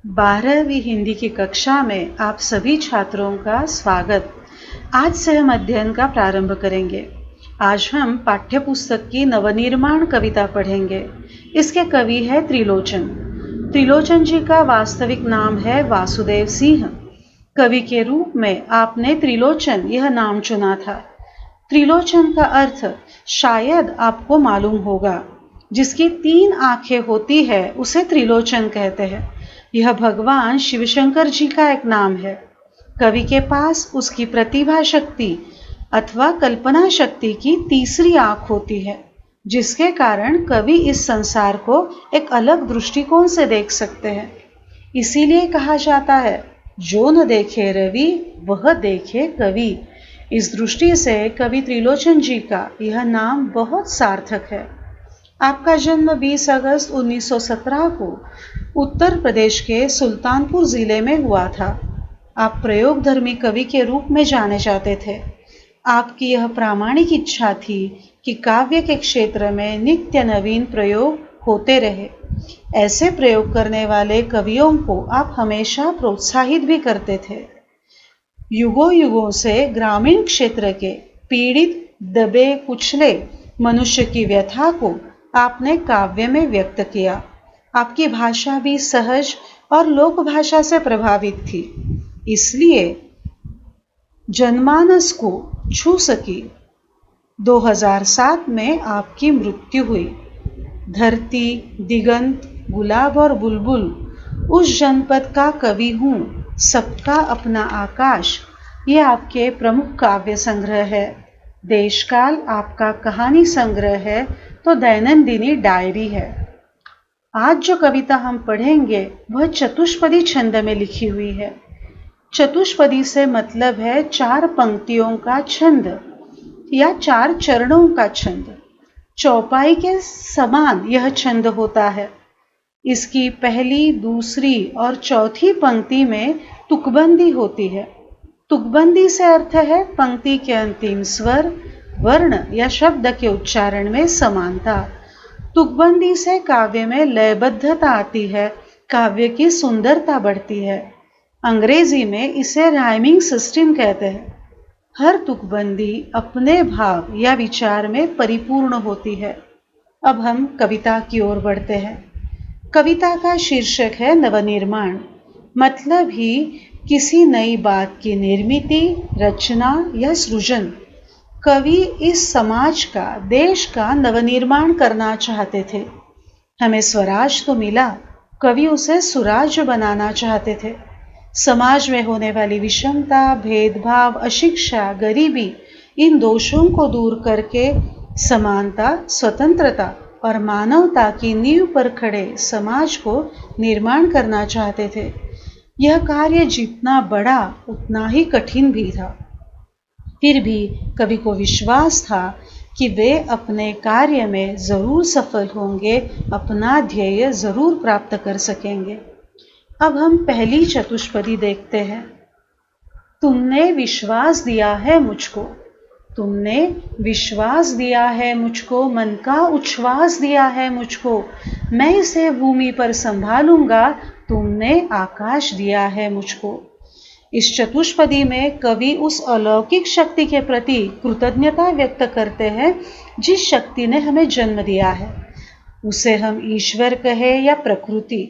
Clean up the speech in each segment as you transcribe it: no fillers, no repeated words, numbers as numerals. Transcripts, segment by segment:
12वीं हिंदी की कक्षा में आप सभी छात्रों का स्वागत। आज से हम अध्ययन का प्रारंभ करेंगे। आज हम पाठ्य पुस्तक की नवनिर्माण कविता पढ़ेंगे। इसके कवि है त्रिलोचन। त्रिलोचन जी का वास्तविक नाम है वासुदेव सिंह। कवि के रूप में आपने त्रिलोचन यह नाम चुना था। त्रिलोचन का अर्थ शायद आपको मालूम होगा। जिसकी 3 आंखें होती है उसे त्रिलोचन कहते हैं। यह भगवान शिवशंकर जी का एक नाम है। कवि के पास उसकी प्रतिभा शक्ति अथवा कल्पना शक्ति की तीसरी आंख होती है, जिसके कारण कवि इस संसार को एक अलग दृष्टिकोण से देख सकते हैं। इसीलिए कहा जाता है, जो न देखे रवि वह देखे कवि। इस दृष्टि से कवि त्रिलोचन जी का यह नाम बहुत सार्थक है। आपका जन्म 20 अगस्त 1917 को उत्तर प्रदेश के सुल्तानपुर जिले में हुआ था। आप प्रयोगधर्मी कवि के रूप में जाने जाते थे। आपकी यह प्रामाणिक इच्छा थी कि काव्य के क्षेत्र में नित्य नवीन प्रयोग होते रहे। ऐसे प्रयोग करने वाले कवियों को आप हमेशा प्रोत्साहित भी करते थे। युगों युगों से ग्रामीण क्षेत्र के पीड़ित, दबे कुचले मनुष्य की व्यथा को आपने काव्य में व्यक्त किया। आपकी भाषा भी सहज और लोक भाषा से प्रभावित थी, इसलिए जनमानस को छू सकी। 2007 में आपकी मृत्यु हुई। धरती, दिगंत, गुलाब और बुलबुल, उस जनपद का कवि हूँ, सबका अपना आकाश, ये आपके प्रमुख काव्य संग्रह है। देशकाल आपका कहानी संग्रह है, तो दैनंदिनी डायरी है। आज जो कविता हम पढ़ेंगे वह चतुष्पदी छंद में लिखी हुई है। चतुष्पदी से मतलब है 4 पंक्तियों का छंद या 4 चरणों का छंद। चौपाई के समान यह छंद होता है। इसकी पहली, दूसरी और चौथी पंक्ति में तुकबंदी होती है। तुकबंदी से अर्थ है पंक्ति के अंतिम स्वर, वर्ण या शब्द के उच्चारण में समानता। तुकबंदी से काव्य में लयबद्धता आती है, काव्य की सुंदरता बढ़ती है। अंग्रेजी में इसे राइमिंग सिस्टम कहते हैं। हर तुकबंदी अपने भाव या विचार में परिपूर्ण होती है। अब हम कविता की ओर बढ़ते हैं। कविता का शीर्षक है नवनिर्माण। मतलब ही किसी नई बात की निर्मिति, रचना या सृजन। कवि इस समाज का, देश का नवनिर्माण करना चाहते थे। हमें स्वराज तो मिला, कवि उसे सुराज बनाना चाहते थे। समाज में होने वाली विषमता, भेदभाव, अशिक्षा, गरीबी, इन दोषों को दूर करके समानता, स्वतंत्रता और मानवता की नींव पर खड़े समाज को निर्माण करना चाहते थे। यह कार्य जितना बड़ा उतना ही कठिन भी था। फिर भी कवि को विश्वास था कि वे अपने कार्य में जरूर सफल होंगे, अपना ध्येय जरूर प्राप्त कर सकेंगे। अब हम पहली चतुष्पदी देखते हैं। तुमने विश्वास दिया है मुझको, तुमने विश्वास दिया है मुझको, मन का उच्छ्वास दिया है मुझको, मैं इसे भूमि पर संभालूंगा, तुमने आकाश दिया है मुझको। इस चतुष्पदी में कवि उस अलौकिक शक्ति के प्रति कृतज्ञता व्यक्त करते हैं जिस शक्ति ने हमें जन्म दिया है। उसे हम ईश्वर कहे या प्रकृति,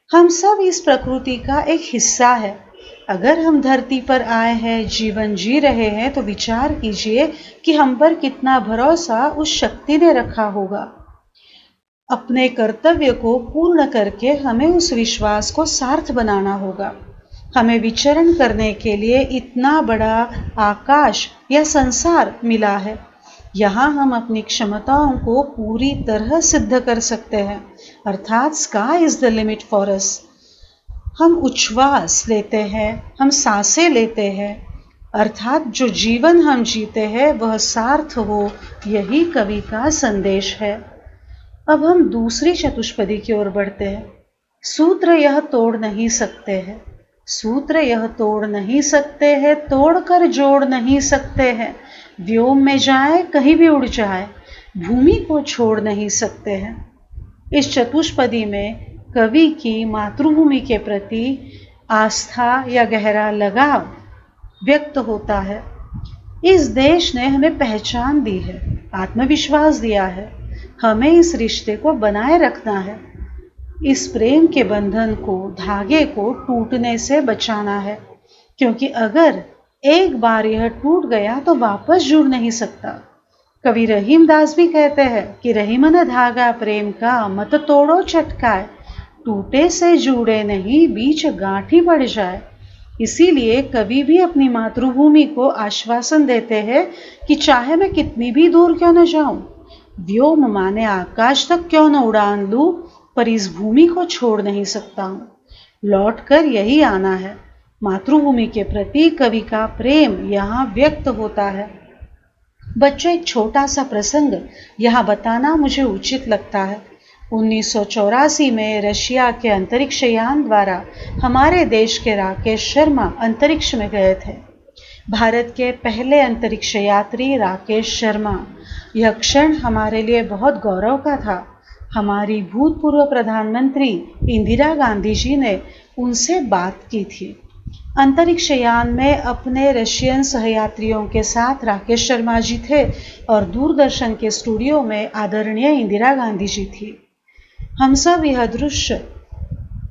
हम सब इस प्रकृति का एक हिस्सा है। अगर हम धरती पर आए हैं, जीवन जी रहे हैं, तो विचार कीजिए कि हम पर कितना भरोसा उस शक्ति ने रखा होगा। अपने कर्तव्य को पूर्ण करके हमें उस विश्वास को सार्थ बनाना होगा। हमें विचरण करने के लिए इतना बड़ा आकाश या संसार मिला है। यहाँ हम अपनी क्षमताओं को पूरी तरह सिद्ध कर सकते हैं, अर्थात sky is the limit for us. हम उच्छ्वास लेते हैं, हम सांसें लेते हैं, अर्थात जो जीवन हम जीते हैं वह सार्थ हो, यही कवि का संदेश है। अब हम दूसरी चतुष्पदी की ओर बढ़ते हैं। सूत्र यह तोड़ नहीं सकते हैं, सूत्र यह तोड़ नहीं सकते हैं, तोड़कर जोड़ नहीं सकते हैं। व्योम में जाए, कहीं भी उड़ जाए, भूमि को छोड़ नहीं सकते हैं। इस चतुष्पदी में कवि की मातृभूमि के प्रति आस्था या गहरा लगाव व्यक्त होता है। इस देश ने हमें पहचान दी है, आत्मविश्वास दिया है। हमें इस रिश्ते को बनाए रखना है। इस प्रेम के बंधन को, धागे को टूटने से बचाना है, क्योंकि अगर एक बार यह टूट गया तो वापस जुड़ नहीं सकता। कवि रहीम दास भी कहते हैं कि रहीमन धागा प्रेम का मत तोड़ो चटकाए, टूटे से जुड़े नहीं बीच गांठी पड़ जाए। इसीलिए कवि भी अपनी मातृभूमि को आश्वासन देते हैं कि चाहे मैं कितनी भी दूर क्यों न जाऊं, व्योम माने आकाश तक क्यों न उड़ान लूं, पर इस भूमि को छोड़ नहीं सकता हूं। लौट कर यही आना है। मातृभूमि के प्रति कवि का प्रेम यहाँ व्यक्त होता है। बच्चों, एक छोटा सा प्रसंग यहाँ बताना मुझे उचित लगता है। 1984 में रशिया के अंतरिक्ष यान द्वारा हमारे देश के राकेश शर्मा अंतरिक्ष में गए थे। भारत के पहले अंतरिक्ष यात्री राकेश शर्मा। यह क्षण हमारे लिए बहुत गौरव का था। हमारी भूतपूर्व प्रधानमंत्री इंदिरा गांधी जी ने उनसे बात की थी। अंतरिक्ष यान में अपने रशियन सहयात्रियों के साथ राकेश शर्मा जी थे और दूरदर्शन के स्टूडियो में आदरणीय इंदिरा गांधी जी थी। हम सब यह दृश्य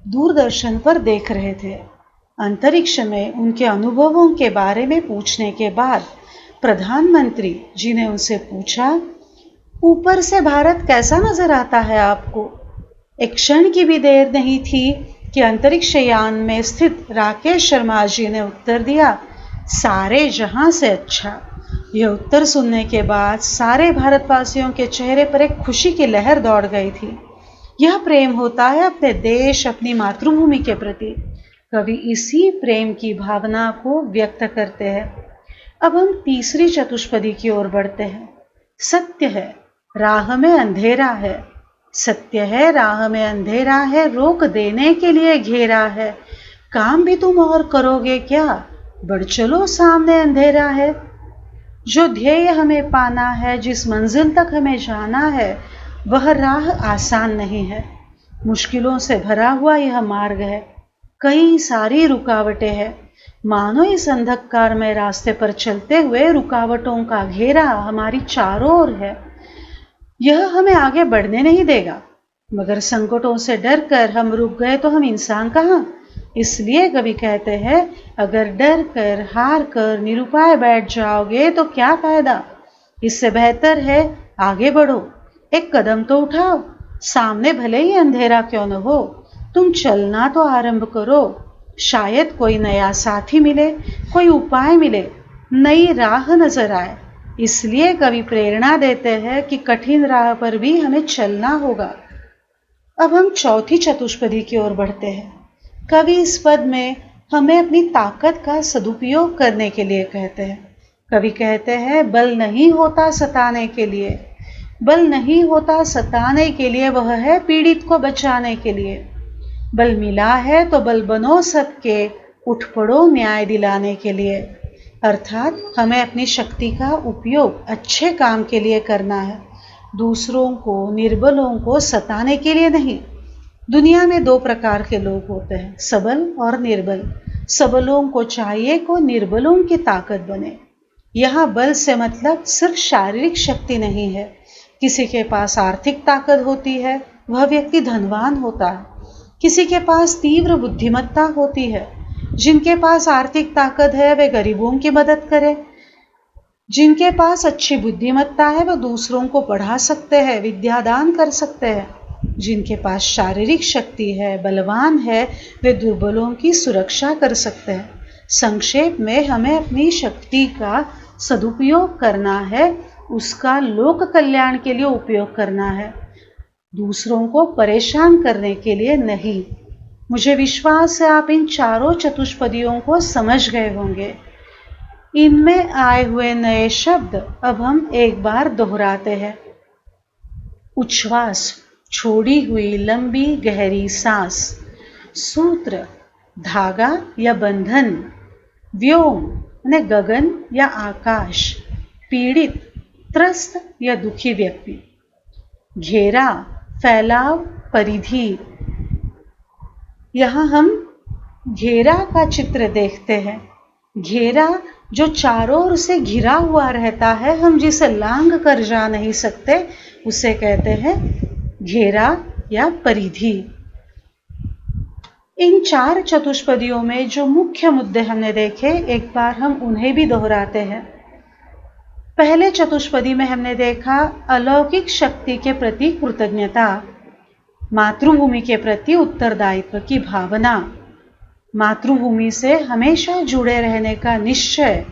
दूरदर्शन पर देख रहे थे। अंतरिक्ष में उनके अनुभवों के बारे में पूछने के बाद प्रधानमंत्री जी ने उनसे पूछा, ऊपर से भारत कैसा नजर आता है आपको? एक क्षण की भी देर नहीं थी कि अंतरिक्ष यान में स्थित राकेश शर्मा जी ने उत्तर दिया, सारे जहां से अच्छा। यह उत्तर सुनने के बाद सारे भारतवासियों के चेहरे पर एक खुशी की लहर दौड़ गई थी। यह प्रेम होता है अपने देश, अपनी मातृभूमि के प्रति। कवि इसी प्रेम की भावना को व्यक्त करते हैं। अब हम तीसरी चतुष्पदी की ओर बढ़ते हैं। सत्य है, राह में अंधेरा है। सत्य है, राह में अंधेरा है, रोक देने के लिए घेरा है। काम भी तुम और करोगे क्या, बढ़ चलो सामने अंधेरा है। जो ध्येय हमें पाना है, जिस मंजिल तक हमें जाना है, वह राह आसान नहीं है। मुश्किलों से भरा हुआ यह मार्ग है। कई सारी रुकावटें हैं। मानो इस अंधकार में रास्ते पर चलते हुए रुकावटों का घेरा हमारी चारों ओर है। यह हमें आगे बढ़ने नहीं देगा, मगर संकटों से डरकर हम रुक गए तो हम इंसान कहाँ। इसलिए कवि कहते हैं, अगर डर कर, हार कर, निरुपाय बैठ जाओगे तो क्या फायदा। इससे बेहतर है आगे बढ़ो, एक कदम तो उठाओ। सामने भले ही अंधेरा क्यों न हो, तुम चलना तो आरंभ करो। शायद कोई नया साथी मिले, कोई उपाय मिले, नई राह नजर आए। इसलिए कवि प्रेरणा देते हैं कि कठिन राह पर भी हमें चलना होगा। अब हम चौथी चतुष्पदी की ओर बढ़ते हैं। कवि इस पद में हमें अपनी ताकत का सदुपयोग करने के लिए कहते हैं। कवि कहते हैं, बल नहीं होता सताने के लिए। बल नहीं होता सताने के लिए, वह है पीड़ित को बचाने के लिए। बल मिला है तो बल बनो सबके, उठ पड़ो न्याय दिलाने के लिए। अर्थात हमें अपनी शक्ति का उपयोग अच्छे काम के लिए करना है, दूसरों को, निर्बलों को सताने के लिए नहीं। दुनिया में दो प्रकार के लोग होते हैं, सबल और निर्बल। सबलों को चाहिए को निर्बलों की ताकत बने। यहाँ बल से मतलब सिर्फ शारीरिक शक्ति नहीं है। किसी के पास आर्थिक ताकत होती है, वह व्यक्ति धनवान होता है। किसी के पास तीव्र बुद्धिमत्ता होती है। जिनके पास आर्थिक ताकत है वे गरीबों की मदद करें। जिनके पास अच्छी बुद्धिमत्ता है वह दूसरों को पढ़ा सकते हैं, विद्यादान कर सकते हैं। जिनके पास शारीरिक शक्ति है, बलवान है, वे दुर्बलों की सुरक्षा कर सकते हैं। संक्षेप में हमें अपनी शक्ति का सदुपयोग करना है, उसका लोक कल्याण के लिए उपयोग करना है, दूसरों को परेशान करने के लिए नहीं। मुझे विश्वास है आप इन चारों चतुष्पदियों को समझ गए होंगे। इनमें आए हुए नए शब्द अब हम एक बार दोहराते हैं। उच्छ्वास, छोड़ी हुई लंबी गहरी सांस। सूत्र, धागा या बंधन। व्योम यानी गगन या आकाश। पीड़ित, त्रस्त या दुखी व्यक्ति। घेरा, फैलाव, परिधि। यहाँ हम घेरा का चित्र देखते हैं। घेरा जो चारों ओर से घिरा हुआ रहता है, हम जिसे लांघ कर जा नहीं सकते, उसे कहते हैं घेरा या परिधि। इन 4 चतुष्पदियों में जो मुख्य मुद्दे हमने देखे, एक बार हम उन्हें भी दोहराते हैं। पहले चतुष्पदी में हमने देखा अलौकिक शक्ति के प्रति कृतज्ञता, मातृभूमि के प्रति उत्तरदायित्व की भावना, मातृभूमि से हमेशा जुड़े रहने का निश्चय,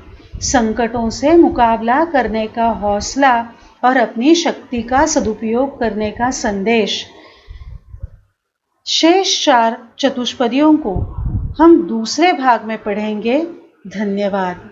संकटों से मुकाबला करने का हौसला और अपनी शक्ति का सदुपयोग करने का संदेश। शेष 4 चतुष्पदियों को हम दूसरे भाग में पढ़ेंगे। धन्यवाद।